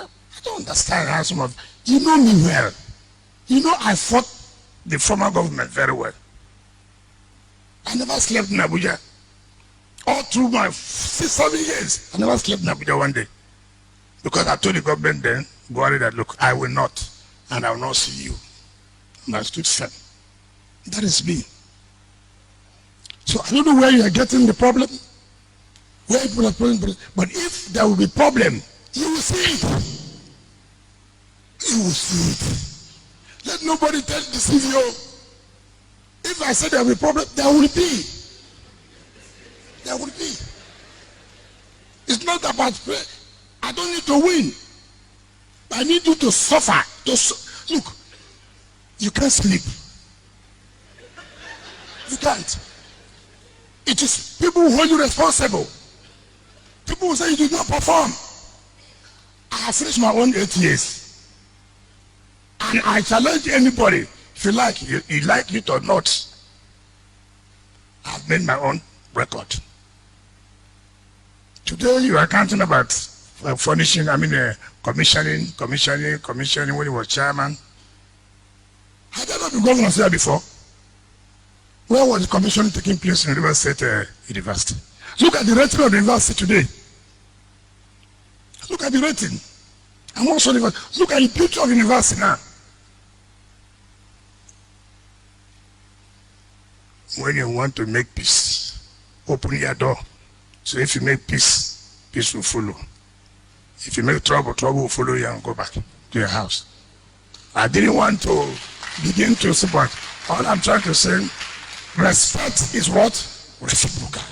I don't understand how some of you know me well. You know I fought the former government very well. I never slept in Abuja. All through my 6-7 years, I never slept in Abuja one day. Because I told the government then, Buhari, that look, I will not, and I will not see you. And I stood firm. That is me. So I don't know where you are getting the problem, where people are problems, but if there will be problem, you will see it. You will see it. Let nobody deceive you. If I say there will be problem, there will be. There will be. It's not about play. I don't need to win. I need you to suffer. Look, you can't sleep. You can't. It is people who hold you responsible. People who say you did not perform. I have finished my own 8 years. And I challenge anybody, if you like it or not, I've made my own record. Today you are counting about furnishing, commissioning when he was chairman. Had I not been governor there before? Where was the commissioning taking place in River State University? Look at the rating of the university today. Look at the rating. And also look at the beauty of the university now. When you want to make peace, open your door. So if you make peace, peace will follow. If you make trouble, trouble will follow you and go back to your house. I didn't want to begin to support. All I'm trying to say, respect is what? Reciprocal.